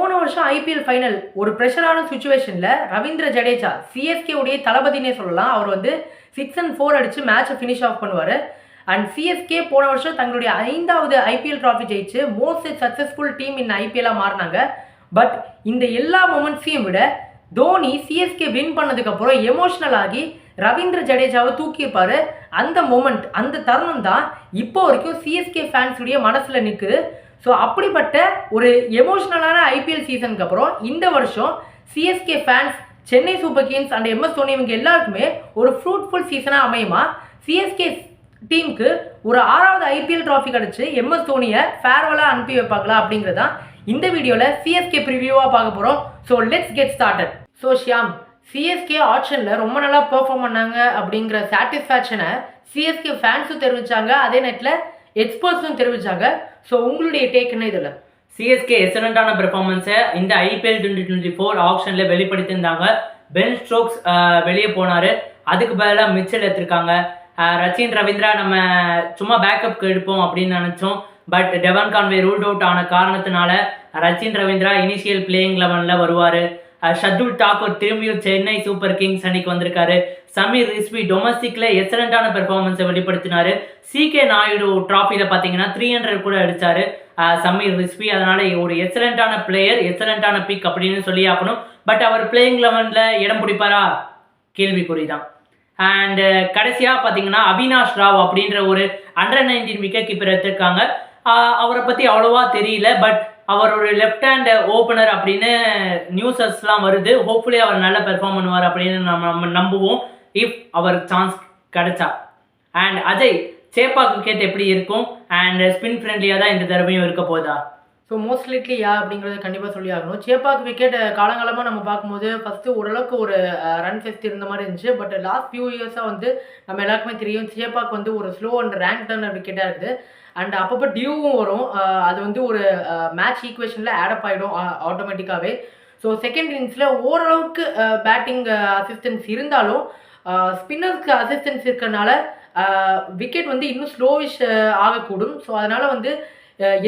போன வருஷம் IPL final ஒரு ப்ரெஷரான சுச்சுவேஷனில் ரவீந்திர ஜடேஜா சிஎஸ்கே உடைய தளபதினே சொல்லலாம். அவர் வந்து 6 and 4 அடித்து மேட்சை ஃபினிஷ் ஆஃப் பண்ணுவார். அண்ட் சிஎஸ்கே போன வருஷம் தங்களுடைய 5வது ஐபிஎல் ட்ராஃபி ஜெயிச்சு மோஸ்ட் சக்ஸஸ்ஃபுல் டீம் இன் ஐபிஎல்லாக மாறினாங்க. பட் இந்த எல்லா மொமெண்ட்ஸையும் விட தோனி சிஎஸ்கே வின் பண்ணதுக்கப்புறம் எமோஷ்னல் ஆகி ரவீந்திர ஜடேஜாவை தூக்கியிருப்பார். அந்த மொமெண்ட், அந்த தருணம் தான் இப்போ வரைக்கும் சிஎஸ்கே ஃபேன்ஸுடைய மனசில் நிற்குது. ஸோ அப்படிப்பட்ட ஒரு எமோஷ்னலான ஐபிஎல் சீசனுக்கு அப்புறம் இந்த வருஷம் CSK fans, Chennai super Kings and MS Dhoni இவங்க எல்லாருக்குமே ஒரு ஃப்ரூட்ஃபுல் சீசனாக அமையுமா? சிஎஸ்கே டீமுக்கு ஒரு 6வது ஐபிஎல் ட்ராஃபி கிடச்சி எம்எஸ் தோனியை ஃபேர்வெலாக அனுப்பி வைப்பாங்களா அப்படிங்கிறதான் இந்த வீடியோவில் சிஎஸ்கே ப்ரிவியூவாக பார்க்க போகிறோம். So let's get started. So Shyam, CSK ஆப்ஷனில் ரொம்ப நல்லா பெர்ஃபார்ம் பண்ணாங்க அப்படிங்கிற சாட்டிஸ்ஃபேக்ஷனை சிஎஸ்கே ஃபேன்ஸும் தெரிவித்தாங்க, அதே நேரத்தில் எக்ஸ்பர்ட்ஸும் தெரிவித்தாங்க. ஸோ உங்களுடைய டேக் என்ன இதில்? சிஎஸ்கே எக்ஸலண்டான பெர்ஃபார்மன்ஸை இந்த ஐபிஎல் 2024 ஆப்ஷனில் வெளிப்படுத்தியிருந்தாங்க. பென் ஸ்டோக்ஸ் வெளியே போனார், அதுக்கு பதிலாக மிச்சல் எடுத்திருக்காங்க. ரச்சின் ரவீந்திரா நம்ம சும்மா பேக்கப்க்கு எடுப்போம் அப்படின்னு நினச்சோம். பட் டெவன் கான்வே ரூல்ட் அவுட் ஆன காரணத்தினால ரச்சின் ரவீந்திரா இனிஷியல் பிளேயிங் 11ல் வருவார். ஷர்துல் தாக்கூர் திரும்பியும் சென்னை சூப்பர் கிங்ஸ் அணிக்கு வந்திருக்காரு. சமீர் ரிஸ்வி டொமஸ்டிக்ல எக்ஸலண்டான பெர்ஃபார்மன்ஸை வெளிப்படுத்தினாரு. சிகே நாயுடு டிராஃபியில் பார்த்தீங்கன்னா 300 கூட அடிச்சாரு சமீர் ரிஸ்வி. அதனால ஒரு எக்ஸலண்டான பிளேயர், எக்ஸலண்டான பிக் அப்படின்னு சொல்லி ஆகணும். பட் அவர் பிளேயிங் 11ல் இடம் பிடிப்பாரா? கேள்விக்குறி தான். அண்ட் கடைசியாக பார்த்தீங்கன்னா அவினாஷ் ராவ் அப்படின்ற ஒரு அண்டர்-19 விக்கெட் கீப்பர் எடுத்திருக்காங்க. அவரை பற்றி அவ்வளோவா தெரியல. பட் அவர் ஒரு லெஃப்ட் ஹேண்ட் ஓப்பனர் அப்படின்னு நியூஸஸ்லாம் வருது. ஹோப்ஃபுல்லி அவர் நல்லா பெர்ஃபார்ம் பண்ணுவார் அப்படின்னு நம்ம நம்புவோம், இஃப் அவர் சான்ஸ் கிடைச்சா. அண்ட் அஜய், சேப்பாக் விக்கெட் எப்படி இருக்கும்? அண்ட் ஸ்பின் ஃப்ரெண்ட்லியாக தான் இந்த தடவையும் இருக்க போதா? ஸோ மோஸ்ட் லைக்லி அப்படிங்கிறத கண்டிப்பாக சொல்லி ஆகணும். சேப்பாக் விக்கெட் காலங்காலமாக நம்ம பார்க்கும்போது ஃபஸ்ட்டு ஓரளவுக்கு ஒரு ரன் ஃபெஸ்ட் இருந்த மாதிரி இருந்துச்சு. பட் லாஸ்ட் ஃபியூ இயர்ஸாக வந்து நம்ம எல்லாருக்குமே தெரியும் சேப்பாக் வந்து ஒரு ஸ்லோ அண்ட் ரேங்க் டர்னர் விக்கெட்டாக இருக்குது. அண்ட் அப்பப்போ டியூவும் வரும், அது வந்து ஒரு மேட்ச் ஈக்குவேஷனில் ஆடப் ஆகிடும் ஆட்டோமேட்டிக்காகவே. ஸோ செகண்ட் இன்னிங்ஸில் ஓரளவுக்கு பேட்டிங் அசிஸ்டன்ஸ் இருந்தாலும் ஸ்பின்னர்ஸ்க்கு அசிஸ்டன்ஸ் இருக்கிறனால விக்கெட் வந்து இன்னும் ஸ்லோவிஷ் ஆகக்கூடும். ஸோ அதனால் வந்து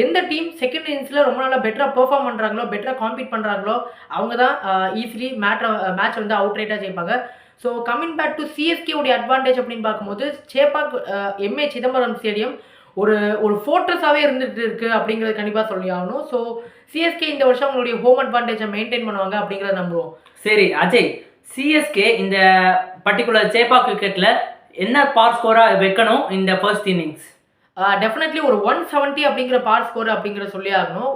எந்த டீம் செகண்ட் இன்னிங்ஸில் ரொம்ப நாளாக பெட்டராக பெர்ஃபார்ம் பண்ணுறாங்களோ, பெட்டராக காம்பீட் பண்ணுறாங்களோ அவங்க தான் ஈஸிலி மேட்சை வந்து அவுட் ரைட்டாக ஜெயிப்பாங்க. So coming back to CSK உடைய அட்வான்டேஜ் அப்படின்னு பார்க்கும்போது சேப்பாக் எம்ஏ சிதம்பரம் ஸ்டேடியம் ஒரு ஃபோர்ட்ரஸாகவே இருந்துட்டு இருக்கு அப்படிங்கிறது கண்டிப்பாக சொல்லி ஆகணும். ஸோ சிஎஸ்கே இந்த வருஷம் அவங்களுடைய ஹோம் அட்வான்டேஜை மெயின்டைன் பண்ணுவாங்க அப்படிங்கிறத நம்புவோம். சரி அஜய், சிஎஸ்கே இந்த பர்டிகுலர் சேப்பாக் விக்கெட்டில் என்ன பார் ஸ்கோராக வைக்கணும் இந்த ஃபர்ஸ்ட் இன்னிங்ஸ்? டெஃபினெட்லி ஒரு 170 அப்படிங்கிற பார் ஸ்கோர் அப்படிங்கிற சொல்லி ஆகணும்.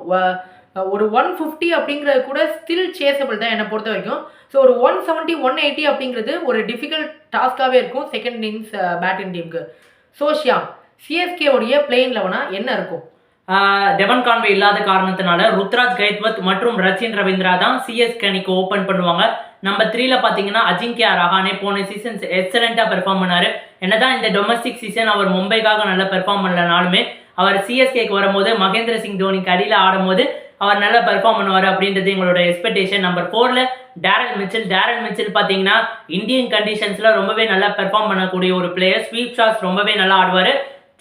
ஒரு 150 அப்படிங்கிறது கூட ஸ்டில் சேஸபிள் தான் என்னை பொறுத்த வரைக்கும். ஸோ ஒரு 170 180 அப்படிங்கிறது ஒரு டிஃபிகல்ட் டாஸ்காகவே இருக்கும் செகண்ட் இன்னிங்ஸ் பேட்டிங் டீமுக்கு. ஸோ ஷியாம், சிஎஸ்கே உடைய பிளேயிங் 11 என்ன இருக்கும்? டெவன் கான்வே இல்லாத காரணத்தினால ருத்ராஜ் கைத்வத் மற்றும் ரச்சின் ரவீந்திரா தான் சிஎஸ்கே அணிக்கு ஓப்பன் பண்ணுவாங்க. நம்பர் 3ல பார்த்தீங்கன்னா அஜிங்கியா ரஹானே போன சீசன் எக்ஸலண்ட்டாக பெர்ஃபார்ம் பண்ணார். என்னதான் இந்த டொமஸ்டிக் சீசன் அவர் மும்பைக்காக நல்லா பெர்ஃபார்ம் பண்ணலனாலுமே அவர் சிஎஸ்கேக்கு வரும்போது மகேந்திர சிங் தோனிக்கு அடியில் ஆடும்போது அவர் நல்லா பெர்ஃபார்ம் பண்ணுவார் அப்படின்றது எங்களோட எக்ஸ்பெக்டேஷன். நம்பர் 4ல டேரல் மிச்சல் பார்த்தீங்கன்னா இந்தியன் கண்டிஷன்ஸில் ரொம்பவே நல்லா பெர்ஃபார்ம் பண்ணக்கூடிய ஒரு பிளேயர். ஸ்வீப் ஷாட்ஸ் ரொம்பவே நல்லா ஆடுவார்.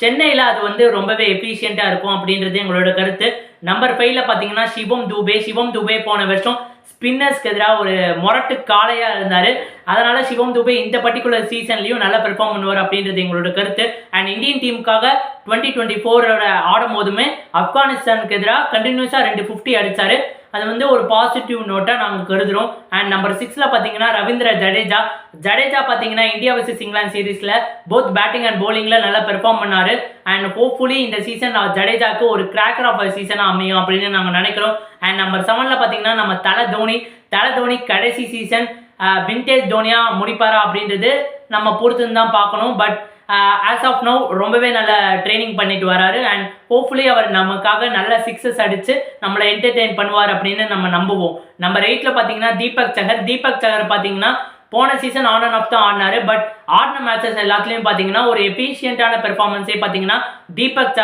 சென்னையில் அது வந்து ரொம்பவே எஃபிஷியண்ட்டாக இருக்கும் அப்படின்றது எங்களோட கருத்து. நம்பர் 5ல பார்த்தீங்கன்னா சிவம் துபே போன வருஷம் ஸ்பின்னர்ஸ்க்கு எதிராக ஒரு மொரட்டு காளையாக இருந்தார். அதனால சிவம் துபே இந்த பர்டிகுலர் சீசன்லையும் நல்லா பெர்ஃபார்ம் பண்ணுவார் அப்படின்றது எங்களோட கருத்து. அண்ட் இந்தியன் டீமுக்காக 2024 ஆடும் போதுமே ஆப்கானிஸ்தானுக்கு எதிராக கண்டினியூஸாக 250 அடித்தார். அது வந்து ஒரு பாசிட்டிவ் நோட்டாக நாங்கள் கருதுகிறோம். அண்ட் நம்பர் 6ல பார்த்தீங்கன்னா ரவீந்திர ஜடேஜா பார்த்தீங்கன்னா இந்தியா vs இங்கிலாந்து சீரீஸில் போத் பேட்டிங் அண்ட் பவுலிங்கில் நல்லா பெர்ஃபார்ம் பண்ணார். அண்ட் ஹோப்ஃபுல்லி இந்த சீசன் ஜடேஜாவுக்கு ஒரு கிராக்கர் ஆஃப் சீசனாக அமையும் அப்படின்னு நாங்கள் நினைக்கிறோம். அண்ட் நம்பர் 7ல பார்த்தீங்கன்னா நம்ம தலை தோனி கடைசி சீசன் விண்டேஜ் தோனியாக முடிப்பாரா அப்படின்றது நம்ம பொறுத்துன்னு தான் பார்க்கணும். பட் ஆஸ் ஆஃப் நவ் ரொம்பவே நல்ல ட்ரைனிங் பண்ணிட்டு வராரு. அண்ட் ஹோப்ஃபுல்லி அவர் நமக்காக நல்ல 6s அடித்து நம்மளை என்டர்டெயின் பண்ணுவார் அப்படின்னு நம்ம நம்புவோம். நம்பர் 8ல பார்த்தீங்கன்னா தீபக் சகர் பார்த்தீங்கன்னா போன சீசன் ஆன் அண்ட் ஆஃப் தான் ஆடினாரு. பட் ஆடின மேட்சஸ் எல்லாத்துலேயும் பார்த்தீங்கன்னா ஒரு எஃபிஷியண்டான பெர்ஃபார்மன்ஸே பார்த்தீங்கன்னா தீபக்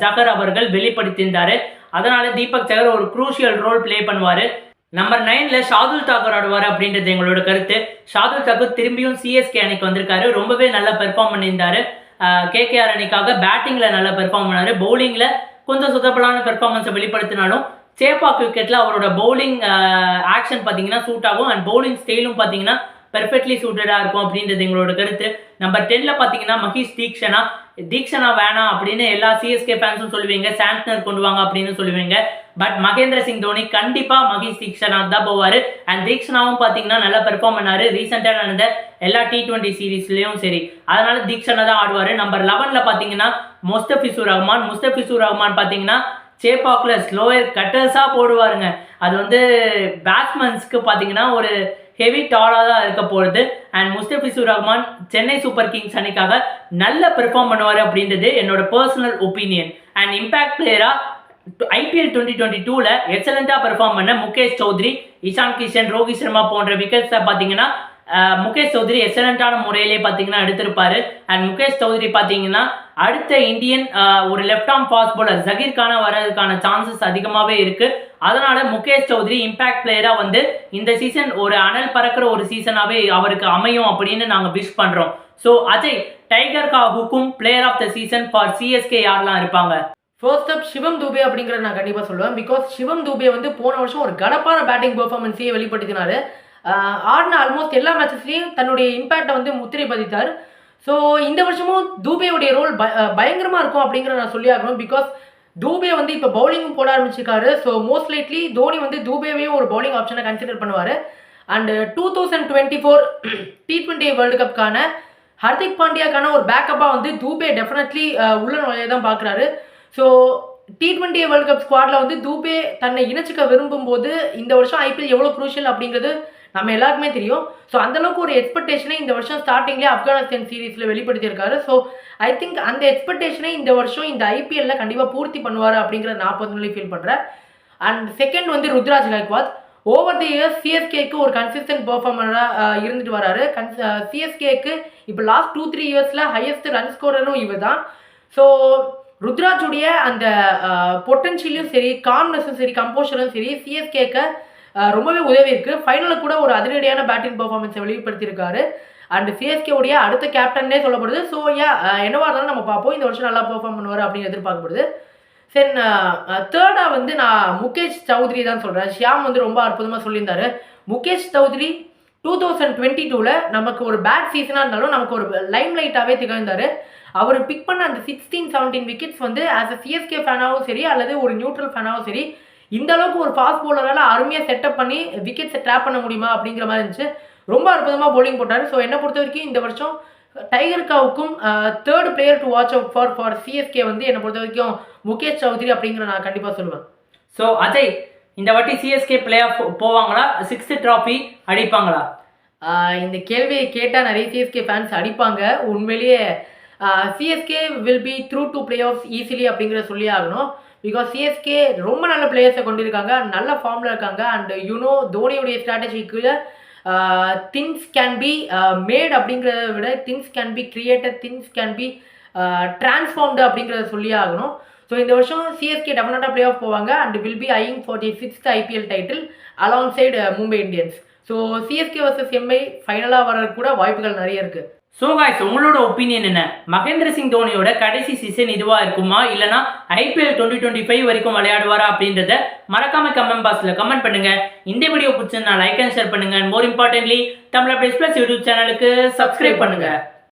சகர் அவர்கள் வெளிப்படுத்தியிருந்தார். அதனால தீபக் சகர் ஒரு குரூஷியல் ரோல் பிளே பண்ணுவார். நம்பர் 9ல ஷாதுல் தாக்கூர் ஆடுவார் அப்படின்றது எங்களோட கருத்து. ஷாதுல் தாக்கூர் திரும்பியும் சிஎஸ்கே அணிக்கு வந்திருக்காரு. ரொம்பவே நல்லா பெர்ஃபார்ம் பண்ணியிருந்தாரு. கேகேஆர் அணிக்காக பேட்டிங்கில் நல்லா பெர்ஃபார்ம் பண்ணார். பவுலிங்கில் கொஞ்சம் சுத்தப்பலான பெர்ஃபார்மன்ஸை வெளிப்படுத்தினாலும் சேப்பாக் விக்கெட்ல அவரோட பவுலிங் ஆக்ஷன் பார்த்தீங்கன்னா சூட் ஆகும் அண்ட் பவுலிங் ஸ்டைலும் பார்த்தீங்கன்னா பெர்ஃபெக்ட்லி சூட்டடாக இருக்கும் அப்படின்றது எங்களோட கருத்து. நம்பர் 10ல பார்த்தீங்கன்னா மஹேஷ் தீக்ஷனா வேணாம் அப்படின்னு எல்லா சிஎஸ்கே ஃபேன்ஸும் சொல்லுவீங்க, சாண்ட்னர் கொண்டு வாங்க அப்படின்னு சொல்லுவீங்க. பட் மகேந்திர சிங் தோனி கண்டிப்பாக மஹேஷ் தீக்ஷனா தான் போவார். அண்ட் தீக்ஷனாவும் பார்த்தீங்கன்னா நல்லா பெர்ஃபார்ம் பண்ணாரு ரீசெண்டாக நடந்த எல்லா T20 சீரீஸ்லையும் சரி. அதனால தீக்ஷனா தான் ஆடுவார். நம்பர் 11ல பார்த்தீங்கன்னா முஸ்தபிசூர் ரஹ்மான் பார்த்தீங்கன்னா சேப்பாக்ல ஸ்லோயர் கட்டர்ஸாக போடுவாருங்க. அது வந்து பேட்ஸ்மேன்ஸ்க்கு பார்த்தீங்கன்னா ஒரு ஹெவி டாலாக தான் இருக்க போகிறது. And Mustafizur Rahman Chennai super Kings அணிக்காக நல்ல பெர்ஃபார்ம் பண்ணுவார் அப்படின்றது என்னோட பர்சனல் ஒப்பீனியன். அண்ட் இம்பாக்ட் பிளேயராக IPL 2022ல எக்ஸலண்ட்டாக பெர்ஃபார்ம் பண்ண முகேஷ் சௌத்ரி, இஷான் கிஷன், ரோஹித் சர்மா போன்ற விக்கெட்ஸை பார்த்தீங்கன்னா முகேஷ் சௌத்ரி எக்ஸலண்ட்டான முறையிலே பார்த்தீங்கன்னா எடுத்திருப்பாரு. அண்ட் முகேஷ் சௌத்ரி பார்த்தீங்கன்னா அடுத்த இந்தியன் ஒரு left arm fast bowler Zaheer கானா வரதுக்கான சான்சஸ் அதிகமாகவே இருக்கு. அதனால முகேஷ் சௌத்ரி இம்பாக்ட் பிளேயராக வந்து இந்த சீசன் ஒரு அனல் பறக்கிற ஒரு சீசனாகவே அவருக்கு அமையும் அப்படின்னு நாங்கள் விஷ் பண்ணுறோம். ஸோ அஜய், டைகர் கா Hukum player of the season for CSK யாரெல்லாம் இருப்பாங்க? ஃபர்ஸ்ட் அப் சிவம் தூபே அப்படிங்கிறத நான் கண்டிப்பாக சொல்லுவேன். பிகாஸ் சிவம் தூபே வந்து போன வருஷம் ஒரு கலப்பான பேட்டிங் பெர்ஃபார்மன்ஸையே வெளிப்படுத்தினார். ஆடின ஆல்மோஸ்ட் எல்லா மேட்சஸ்லையும் தன்னுடைய இம்பேக்டை வந்து முத்திரை பதித்தார். ஸோ இந்த வருஷமும் தூபேவுடைய ரோல் பயங்கரமாக இருக்கும் அப்படிங்கிற நான் சொல்லி ஆகணும். பிகாஸ் தூபே வந்து இப்போ பவுலிங்கும் போட ஆரம்பிச்சிருக்காரு. ஸோ மோஸ்ட் லைட்லி தோனி வந்து தூபேவையும் ஒரு பவுலிங் ஆப்ஷனை கன்சிடர் பண்ணுவார். அண்ட் 2024 T20 வேர்ல்டு கப்கான ஹர்திக் பாண்டியாக்கான ஒரு பேக்கப்பாக வந்து தூபே டெஃபினெட்லி உள்ள நுழைய தான் பார்க்குறாரு. ஸோ T20 வேர்ல்டு கப் ஸ்குவாடில் வந்து தூபே தன்னை இணைச்சிக்க விரும்பும் போது இந்த வருஷம் IPL எவ்வளோ க்ரூஷியல் அப்படிங்கிறது நம்ம எல்லாருக்குமே தெரியும். ஸோ அந்தளவுக்கு ஒரு எக்ஸ்பெக்டேஷனை இந்த வருஷம் ஸ்டார்டிங்லேயே ஆப்கானிஸ்தான் சீரீஸில் வெளிப்படுத்தியிருக்காரு. ஸோ ஐ திங்க் அந்த எக்ஸ்பெக்டேஷனை இந்த வருஷம் இந்த IPLல கண்டிப்பாக பூர்த்தி பண்ணுவார் அப்படிங்கிறத நான் பர்சனலி ஃபீல் பண்ணுறேன். அண்ட் செகண்ட் வந்து ருத்ராஜ் கைக்வாத். ஓவர் தி இயர்ஸ் CSKக்கு ஒரு கன்சிஸ்டன்ட் பெர்ஃபார்மராக இருந்துட்டு வராரு. CSKக்கு இப்போ லாஸ்ட் 2-3 இயர்ஸில் ஹையஸ்ட் ரன் ஸ்கோரரும் இவர் தான். ஸோ ருத்ராஜுடைய அந்த பொட்டன்ஷியலும் சரி, காம்னஸும் சரி, கம்போஷரும் சரி CSKக்கு ரொம்பவே உதவி இருக்குது. ஃபைனலில் கூட ஒரு அதிரடியான பேட்டிங் பெர்ஃபார்மன்ஸை வெளிப்படுத்தியிருக்காரு. அண்ட் CSKவுடைய அடுத்த கேப்டன்னே சொல்லப்படுது. ஸோ என்னவா இருந்தாலும் நம்ம பார்ப்போம். இந்த வருஷம் நல்லா பெர்ஃபார்ம் பண்ணுவார் அப்படின்னு எதிர்பார்க்கப்படுது. தென் தேர்டாக வந்து நான் முகேஷ் சௌத்ரி தான் சொல்கிறேன். ஷியாம் வந்து ரொம்ப அற்புதமாக சொல்லியிருந்தாரு. முகேஷ் சௌத்ரி 2022ல் நமக்கு ஒரு பேட் சீசனாக இருந்தாலும் நமக்கு ஒரு லைம் லைட்டாகவே திகழ்ந்தார். அவர் பிக் பண்ண அந்த 16-17 விக்கெட்ஸ் வந்து ஆஸ் அ CSK ஃபேனாகவும் சரி அல்லது ஒரு நியூட்ரல் ஃபேனாகவும் சரி இந்த அளவுக்கு ஒரு ஃபாஸ்ட் பவுலரால் அருமையாக செட்டப் பண்ணி விக்கெட்ஸை ட்ராப் பண்ண முடியுமா அப்படிங்கிற மாதிரி இருந்துச்சு. ரொம்ப அற்புதமாக பவுலிங் போட்டார். ஸோ என்னை பொறுத்த வரைக்கும் இந்த வருஷம் டைகர் காவுக்கும் third player to watch out for CSK வந்து என்னை பொறுத்த வரைக்கும் முகேஷ் சௌத்ரி அப்படிங்கிற நான் கண்டிப்பாக சொல்லுவேன். ஸோ அஜய், இந்த வாட்டி CSK பிளே ஆஃப் போவாங்களா? 6th trophy அடிப்பாங்களா? இந்த கேள்வியை கேட்டால் நிறைய CSK ஃபேன்ஸ் அடிப்பாங்க. உண்மையிலேயே CSK will be through to play off easily அப்படிங்கிறத சொல்லி ஆகணும். பிகாஸ் CSK ரொம்ப நல்ல பிளேயர்ஸை கொண்டிருக்காங்க, நல்ல ஃபார்மில் இருக்காங்க. அண்ட் தோனியுடைய ஸ்ட்ராட்டஜிக்குள்ள திங்ஸ் கேன் பி மேட் அப்படிங்கிறத விட things can be created, things can be transformed அப்படிங்கிறத சொல்லி ஆகணும். ஸோ இந்த வருஷம் CSK டெஃபினட்டாக பிளே ஆஃப் போவாங்க and will be eyeing for the 6th IPL title alongside Mumbai Indians. So CSK vs MI ஃபைனலாக வர கூட வாய்ப்புகள் நிறைய இருக்குது. ஸோ காய்ஸ், உங்களோட ஒப்பீனியன் என்ன? மகேந்திர சிங் தோனியோட கடைசி சீசன் இதுவாக இருக்குமா, இல்லைனா IPL 2025 வரைக்கும் விளையாடுவாரா அப்படின்றத மறக்காம கமெண்ட் பாக்ஸில் கமெண்ட் பண்ணுங்க. இந்த வீடியோ பிடிச்சிருந்தா லைக் அண்ட் ஷேர் பண்ணுங்க. And more importantly Tamil updates plus YouTube சேனலுக்கு சப்ஸ்கிரைப் பண்ணுங்க.